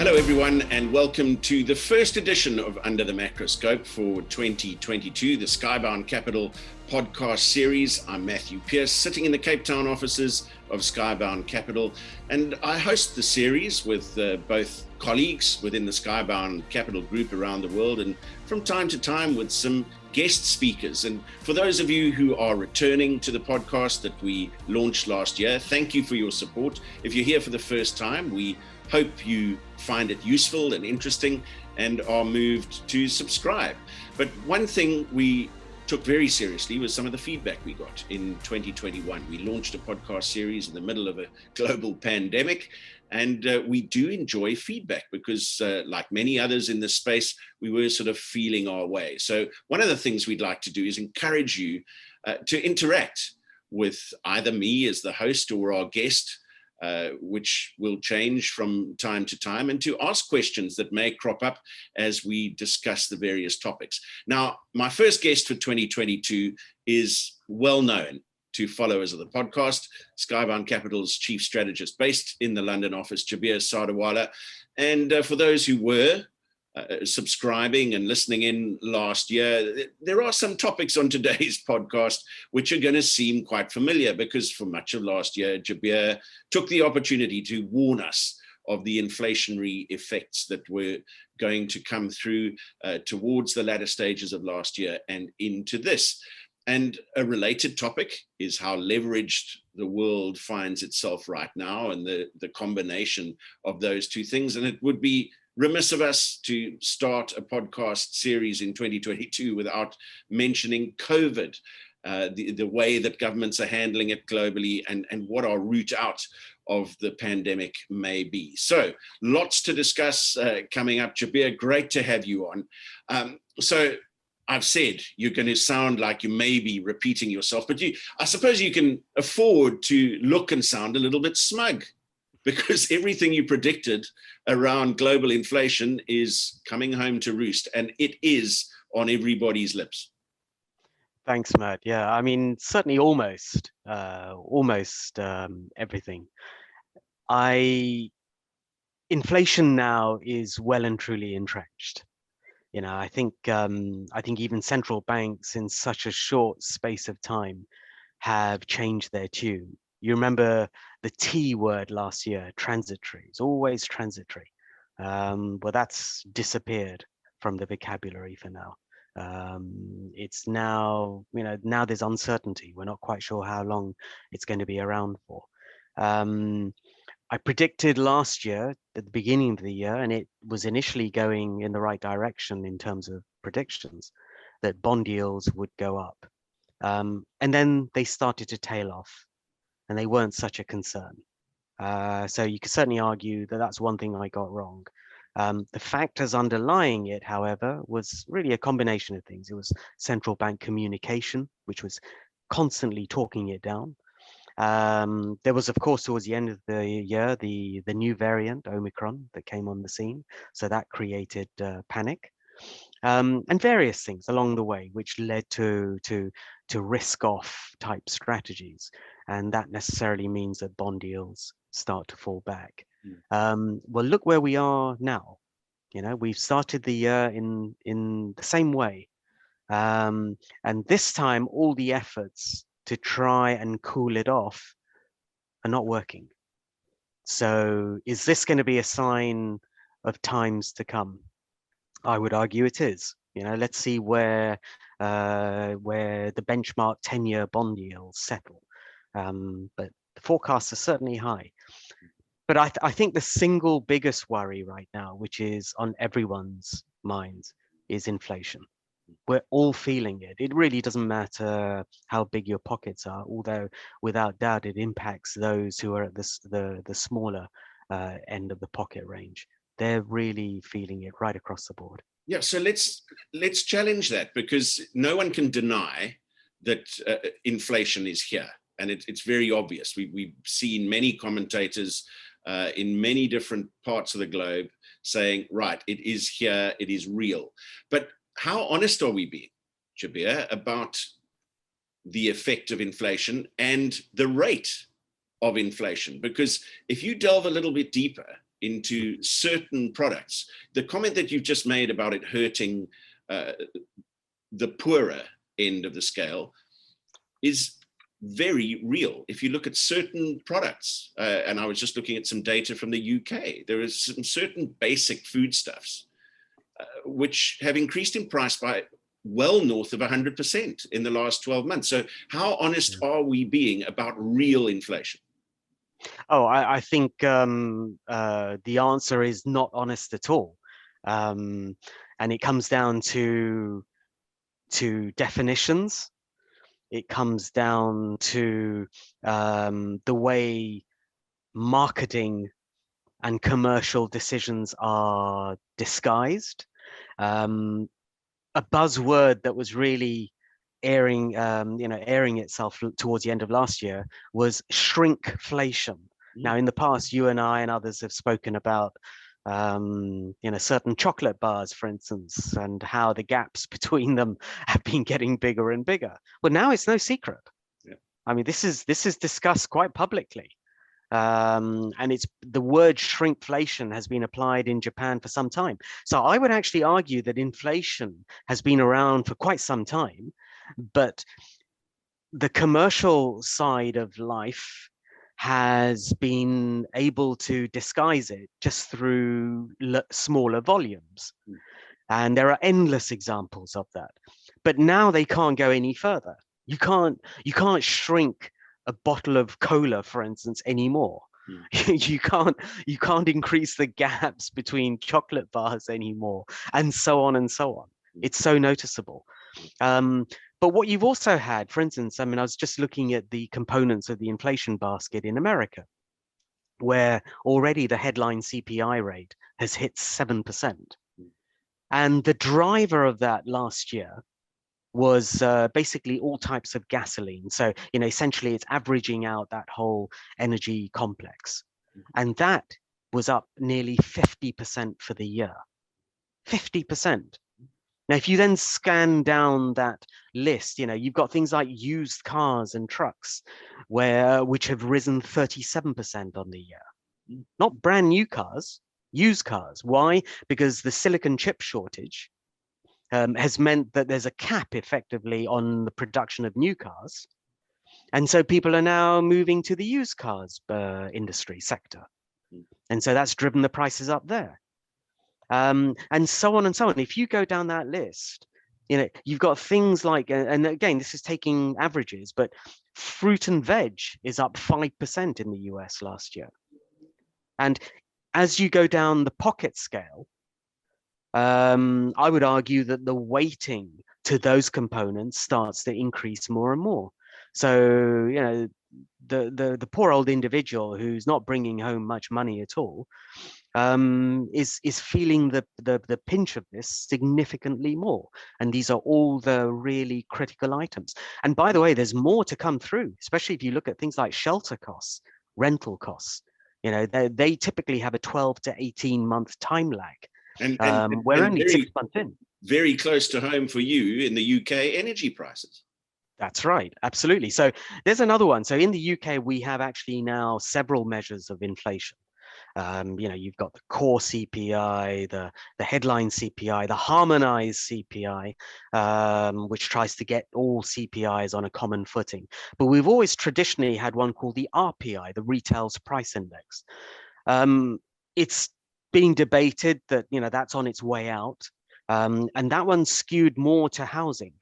Hello everyone, and welcome to the first edition of Under the Macroscope for 2022, the Skybound Capital podcast series. I'm Matthew Pearce, sitting in the Cape Town offices of Skybound Capital, and I host the series with both colleagues within the Skybound Capital group around the world, and from time to time with some guest speakers. And for those of you who are returning to the podcast that we launched last year, thank you for your support. If you're here for the first time, we hope you find it useful and interesting and are moved to subscribe. But one thing we took very seriously was some of the feedback we got in 2021. We launched a podcast series in the middle of a global pandemic, and we do enjoy feedback because like many others in this space, we were sort of feeling our way. So one of the things we'd like to do is encourage you to interact with either me as the host or our guest, which will change from time to time, and to ask questions that may crop up as we discuss the various topics. Now, my first guest for 2022 is well known to followers of the podcast, Skybound Capital's chief strategist based in the London office, Jabir. And for those who were subscribing and listening in last year, there are some topics on today's podcast which are going to seem quite familiar, because for much of last year, Jabir took the opportunity to warn us of the inflationary effects that were going to come through towards the latter stages of last year and into this. And a related topic is how leveraged the world finds itself right now, and the combination of those two things. And it would be remiss of us to start a podcast series in 2022 without mentioning COVID, the way that governments are handling it globally, and what our route out of the pandemic may be. So lots to discuss coming up. Jabir, great to have you on. So I've said you're going to sound like you may be repeating yourself, but I suppose you can afford to look and sound a little bit smug, because everything you predicted around global inflation is coming home to roost, and it is on everybody's lips. Thanks, Matt. Yeah, I mean, certainly almost everything. Inflation now is well and truly entrenched. You know, I think even central banks in such a short space of time have changed their tune. You remember the T word last year, transitory. It's always transitory. Well, that's disappeared from the vocabulary for now. It's now, now there's uncertainty. We're not quite sure how long it's going to be around for. I predicted last year at the beginning of the year, and it was initially going in the right direction in terms of predictions, that bond yields would go up. And then they started to tail off, and they weren't such a concern. So you could certainly argue that that's one thing I got wrong. The factors underlying it, however, was really a combination of things. It was central bank communication, which was constantly talking it down. There was, of course, towards the end of the year, the new variant, omicron, that came on the scene. So that created panic. And various things along the way, which led to risk-off type strategies, and that necessarily means that bond yields start to fall back. Well, look where we are now. We've started the year in the same way, and this time all the efforts to try and cool it off are not working. So, is this going to be a sign of times to come? I would argue it is. Let's see where the benchmark 10-year bond yields settle. But the forecasts are certainly high. But I think the single biggest worry right now, which is on everyone's minds, is inflation. We're all feeling it. It really doesn't matter how big your pockets are, although without doubt it impacts those who are at the smaller end of the pocket range. They're really feeling it right across the board. Yeah, so let's challenge that, because no one can deny that inflation is here, and it's very obvious. We've seen many commentators in many different parts of the globe saying, right, it is here, it is real. But how honest are we being, Jabir, about the effect of inflation and the rate of inflation? Because if you delve a little bit deeper, into certain products. The comment that you've just made about it hurting the poorer end of the scale is very real. If you look at certain products, and I was just looking at some data from the UK, there is some certain basic foodstuffs which have increased in price by well north of 100% in the last 12 months. So how honest are we being about real inflation? Oh, I think the answer is not honest at all. And it comes down to definitions. It comes down to the way marketing and commercial decisions are disguised. A buzzword that was really airing itself towards the end of last year was shrinkflation. Now, in the past, you and I and others have spoken about certain chocolate bars, for instance, and how the gaps between them have been getting bigger and bigger. Well, now it's no secret. Yeah. I mean, this is discussed quite publicly. And it's the word shrinkflation has been applied in Japan for some time. So I would actually argue that inflation has been around for quite some time, but the commercial side of life has been able to disguise it just through smaller volumes. And there are endless examples of that. But now they can't go any further. You can't shrink a bottle of cola, for instance, anymore. You can't increase the gaps between chocolate bars anymore, and so on and so on. It's so noticeable. But what you've also had, for instance, I mean, I was just looking at the components of the inflation basket in America, where already the headline CPI rate has hit 7%. And the driver of that last year was basically all types of gasoline. So, essentially it's averaging out that whole energy complex. And that was up nearly 50% for the year. 50%. Now, if you then scan down that list, you've got things like used cars and trucks, which have risen 37% on the year. Not brand new cars, used cars. Why? Because the silicon chip shortage has meant that there's a cap effectively on the production of new cars. And so people are now moving to the used cars industry sector. And so that's driven the prices up there. And so on and so on. If you go down that list, you've got things like, and again, this is taking averages, but fruit and veg is up 5% in the US last year. And as you go down the pocket scale, I would argue that the weighting to those components starts to increase more and more. So, the poor old individual who's not bringing home much money at all is feeling the pinch of this significantly more. And these are all the really critical items. And by the way, there's more to come through, especially if you look at things like shelter costs, rental costs. They typically have a 12 to 18 month time lag. And we're only 6 months in. Very close to home for you in the UK, energy prices. That's right, absolutely. So there's another one. So in the UK, we have actually now several measures of inflation. You've got the core CPI, the headline CPI, the harmonized CPI, which tries to get all CPIs on a common footing. But we've always traditionally had one called the RPI, the Retail's Price Index. It's being debated that, that's on its way out. And that one's skewed more to housing.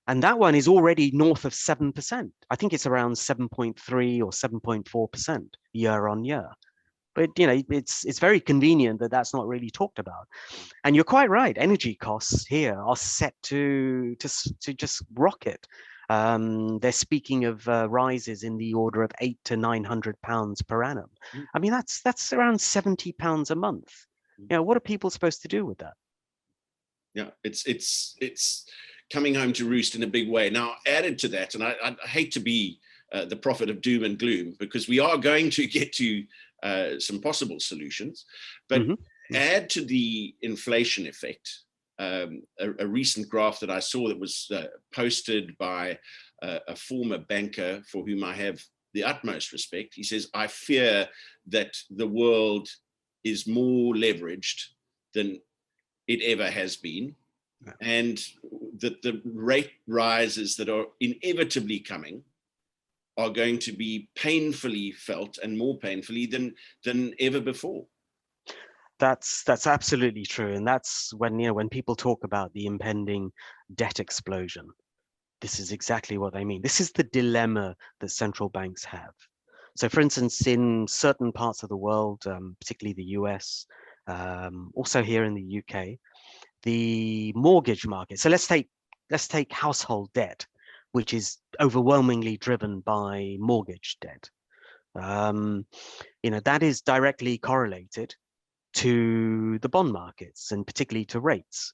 And that one is already north of 7%. I think it's around 7.3 or 7.4% year on year. But it's very convenient that that's not really talked about. And you're quite right. Energy costs here are set to just rocket. They're speaking of rises in the order of £800 to £900 per annum. I mean, that's around £70 a month. What are people supposed to do with that? Yeah, it's coming home to roost in a big way. Now, added to that, and I hate to be the prophet of doom and gloom, because we are going to get to some possible solutions, but add to the inflation effect, a recent graph that I saw that was posted by a former banker for whom I have the utmost respect. He says, I fear that the world is more leveraged than it ever has been, and that the rate rises that are inevitably coming are going to be painfully felt, and more painfully than ever before. That's absolutely true, and that's when when people talk about the impending debt explosion, this is exactly what they mean. This is the dilemma that central banks have. So, for instance, in certain parts of the world, particularly the US, also here in the UK, the mortgage market. So let's take household debt, which is overwhelmingly driven by mortgage debt. That is directly correlated to the bond markets and particularly to rates,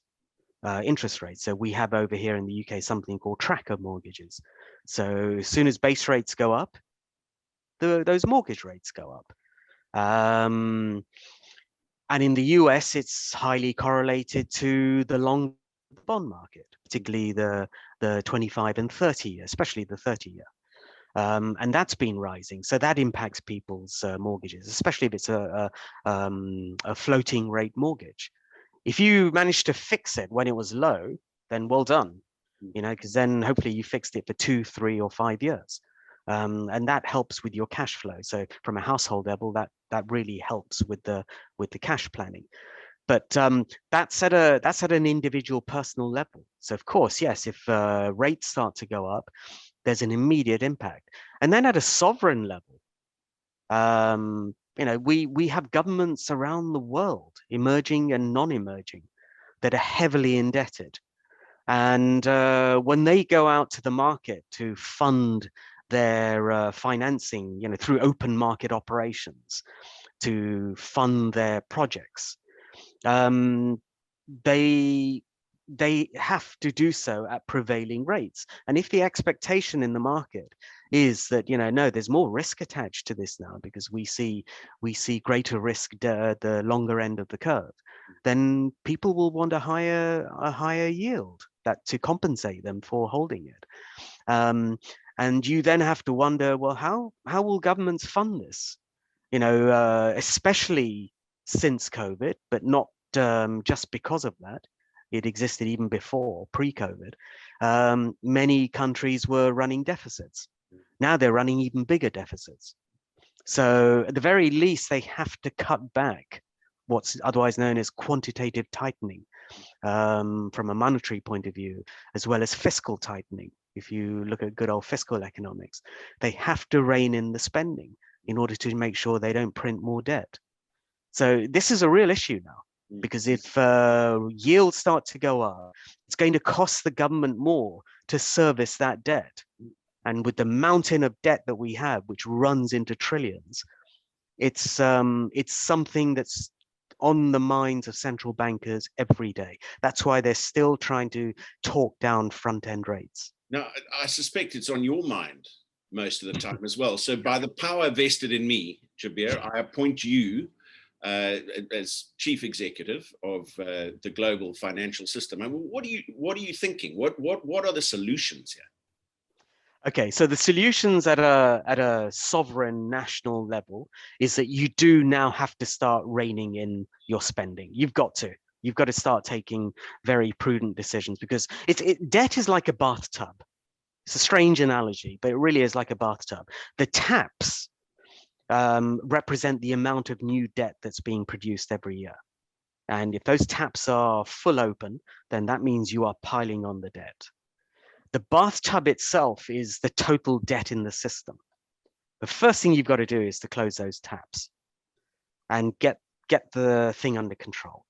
interest rates. So we have over here in the UK something called tracker mortgages. So as soon as base rates go up, those mortgage rates go up. And in the US, it's highly correlated to the long bond market, particularly the 25 and 30 year, especially the 30 year. And that's been rising. So that impacts people's mortgages, especially if it's a floating rate mortgage. If you manage to fix it when it was low, then well done, because then hopefully you fixed it for 2, 3, or 5 years. And that helps with your cash flow. So from a household level, that really helps with the cash planning. But that's at an individual personal level. So of course, yes, if rates start to go up, there's an immediate impact. And then at a sovereign level, we have governments around the world, emerging and non-emerging, that are heavily indebted. And when they go out to the market to fund their financing, through open market operations, to fund their projects, they have to do so at prevailing rates. And if the expectation in the market is that, no, there's more risk attached to this now because we see greater risk the longer end of the curve, then people will want a higher yield to compensate them for holding it. And you then have to wonder, well, how will governments fund this? Especially since COVID, but not just because of that. It existed even before, pre-COVID. Many countries were running deficits. Now they're running even bigger deficits. So at the very least, they have to cut back what's otherwise known as quantitative tightening from a monetary point of view, as well as fiscal tightening. If you look at good old fiscal economics, they have to rein in the spending in order to make sure they don't print more debt. So this is a real issue now, because if yields start to go up, it's going to cost the government more to service that debt. And with the mountain of debt that we have, which runs into trillions, it's something that's on the minds of central bankers every day. That's why they're still trying to talk down front-end rates. Now, I suspect it's on your mind most of the time as well. So by the power vested in me, Jabir, I appoint you as chief executive of the global financial system. I mean, what are you thinking? What are the solutions here? Okay, so the solutions at a sovereign national level is that you do now have to start reining in your spending. You've got to start taking very prudent decisions, because debt is like a bathtub. It's a strange analogy, but it really is like a bathtub. The taps represent the amount of new debt that's being produced every year. And if those taps are full open, then that means you are piling on the debt. The bathtub itself is the total debt in the system. The first thing you've got to do is to close those taps and get the thing under control.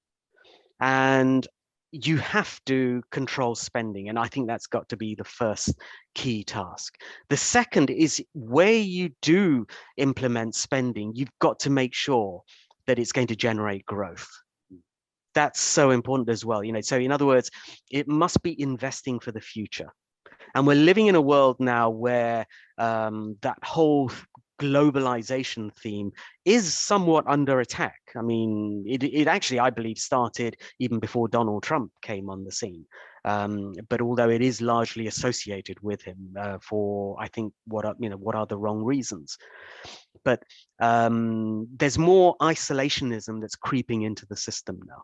And you have to control spending. And I think that's got to be the first key task. The second is, where you do implement spending, you've got to make sure that it's going to generate growth. That's so important as well. So in other words, it must be investing for the future. And we're living in a world now where that whole globalization theme is somewhat under attack. I mean, it actually, I believe, started even before Donald Trump came on the scene. But although it is largely associated with him for, I think, what are the wrong reasons. But there's more isolationism that's creeping into the system now.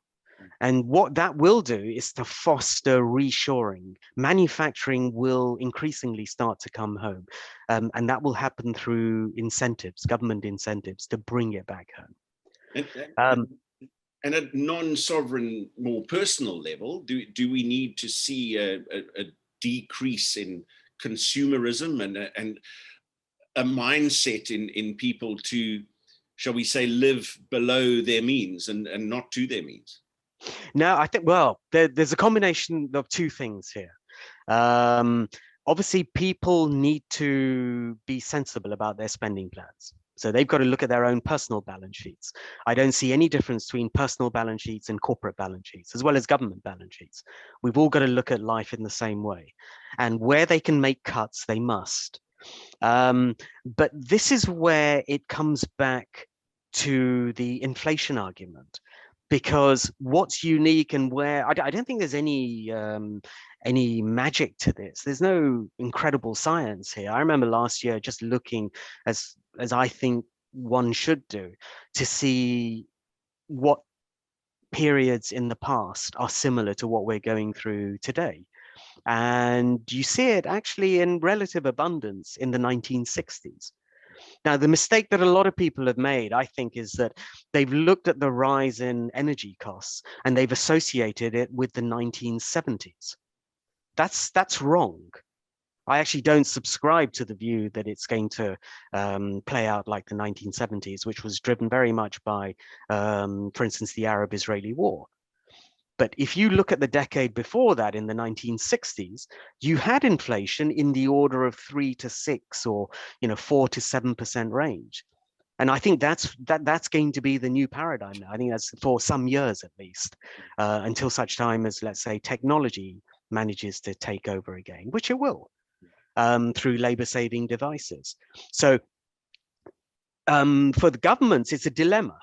And what that will do is to foster reshoring. Manufacturing will increasingly start to come home. And that will happen through incentives, government incentives, to bring it back home. And at non-sovereign, more personal level, do we need to see a decrease in consumerism and a mindset in people to, shall we say, live below their means and not to their means? No, I think, well, there's a combination of two things here. Obviously, people need to be sensible about their spending plans. So they've got to look at their own personal balance sheets. I don't see any difference between personal balance sheets and corporate balance sheets, as well as government balance sheets. We've all got to look at life in the same way. And where they can make cuts, they must. But this is where it comes back to the inflation argument, because what's unique and where I don't think there's any magic to this. There's no incredible science here. I remember last year just looking, as I think one should do, to see what periods in the past are similar to what we're going through today. And you see it actually in relative abundance in the 1960s. Now, the mistake that a lot of people have made, I think, is that they've looked at the rise in energy costs and they've associated it with the 1970s. That's wrong. I actually don't subscribe to the view that it's going to play out like the 1970s, which was driven very much by, for instance, the Arab-Israeli War. But if you look at the decade before that, in the 1960s, you had inflation in the order of 3 to 6 or 4 to 7% range. And I think that's going to be the new paradigm now. I think that's for some years at least, until such time as, let's say, technology manages to take over again, which it will, through labor-saving devices. So for the governments, it's a dilemma,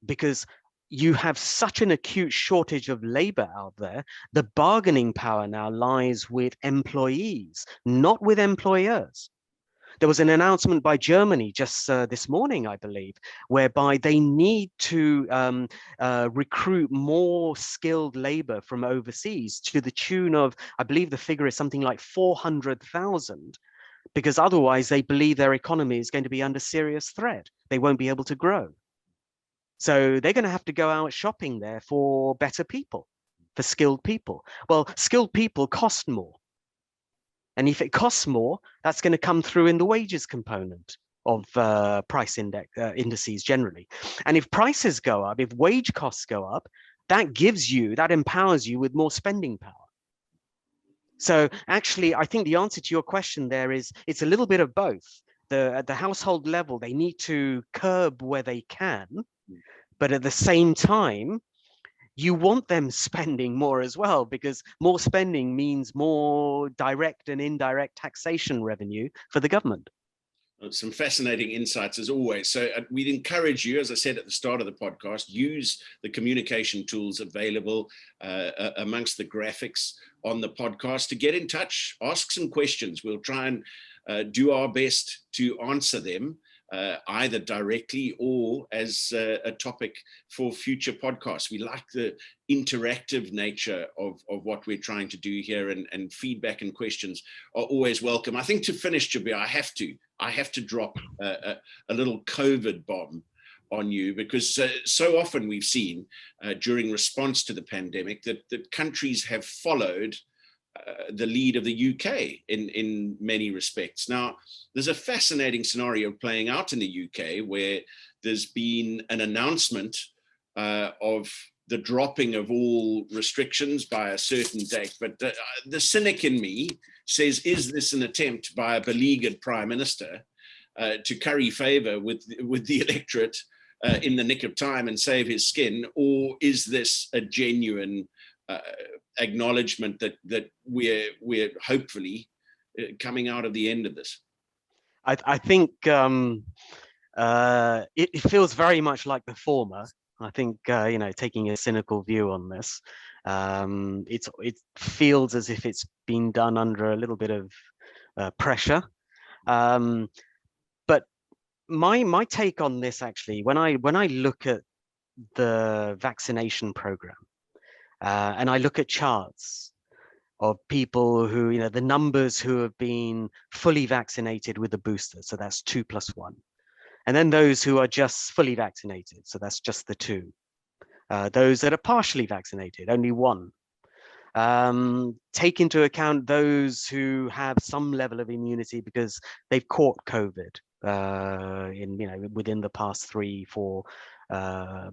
because you have such an acute shortage of labor out there. The bargaining power now lies with employees, not with employers. There was an announcement by Germany just this morning, I believe, whereby they need to recruit more skilled labor from overseas to the tune of, I believe the figure is something like 400,000, because otherwise they believe their economy is going to be under serious threat. They won't be able to grow. So they're going to have to go out shopping there for better people, for skilled people. Well, skilled people cost more. And if it costs more, that's going to come through in the wages component of price indices generally. And if prices go up, if wage costs go up, that empowers you with more spending power. So actually, I think the answer to your question there is it's a little bit of both. At the household level, they need to curb where they can, but at the same time, you want them spending more as well, because more spending means more direct and indirect taxation revenue for the government. Some fascinating insights as always. So we'd encourage you, as I said at the start of the podcast, use the communication tools available amongst the graphics on the podcast to get in touch, ask some questions. We'll try and do our best to answer them. Either directly or as a topic for future podcasts. We like the interactive nature of what we're trying to do here, and feedback and questions are always welcome. I think to finish, Jabir, I have to drop a little COVID bomb on you, because so often we've seen during response to the pandemic that countries have followed the lead of the UK in many respects. Now, there's a fascinating scenario playing out in the UK where there's been an announcement of the dropping of all restrictions by a certain date. But the cynic in me says, is this an attempt by a beleaguered prime minister to curry favor with the electorate in the nick of time and save his skin? Or is this a genuine acknowledgement that we're hopefully coming out of the end of this? I think it feels very much like the former. I think taking a cynical view on this, it feels as if it's been done under a little bit of pressure. But my take on this, actually, when I look at the vaccination program and I look at charts of people who, the numbers who have been fully vaccinated with a booster, so that's 2+1. And then those who are just fully vaccinated, so that's just the 2. Those that are partially vaccinated, only 1. Take into account those who have some level of immunity because they've caught COVID within the past 3-4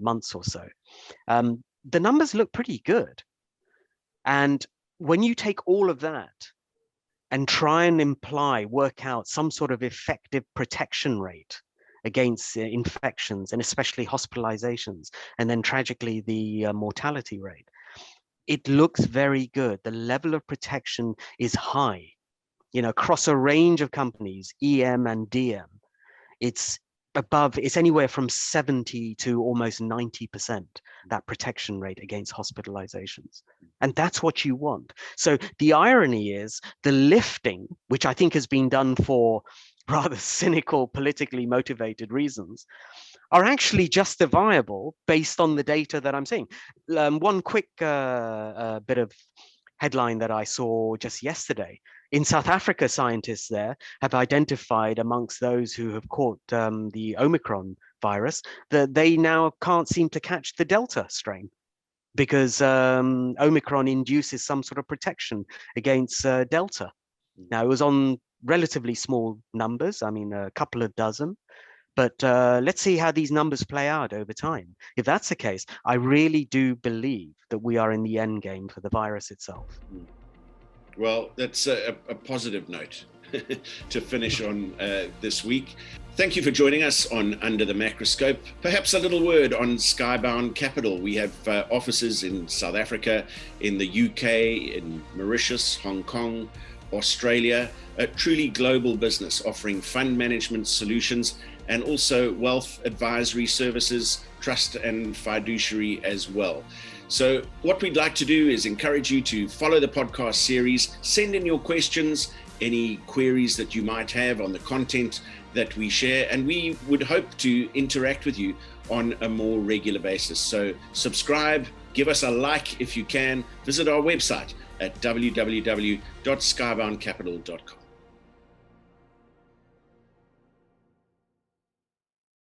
months or so. The numbers look pretty good. And when you take all of that and try and work out some sort of effective protection rate against infections and especially hospitalizations, and then tragically the mortality rate, it looks very good. The level of protection is high, across a range of companies, EM and DM. It's anywhere from 70 to almost 90%, that protection rate against hospitalizations. And that's what you want. So the irony is the lifting, which I think has been done for rather cynical, politically motivated reasons, are actually justifiable based on the data that I'm seeing. One quick bit of headline that I saw just yesterday. In South Africa, scientists there have identified amongst those who have caught the Omicron virus that they now can't seem to catch the Delta strain because Omicron induces some sort of protection against Delta. Now, it was on relatively small numbers, I mean, a couple of dozen, but let's see how these numbers play out over time. If that's the case, I really do believe that we are in the end game for the virus itself. Well, that's a positive note to finish on this week. Thank you for joining us on Under the Macroscope. Perhaps a little word on Skybound Capital. We have offices in South Africa, in the UK, in Mauritius, Hong Kong, Australia, a truly global business offering fund management solutions and also wealth advisory services, trust and fiduciary as well. So what we'd like to do is encourage you to follow the podcast series, send in your questions, any queries that you might have on the content that we share, and we would hope to interact with you on a more regular basis. So subscribe, give us a like if you can, visit our website at www.skyboundcapital.com.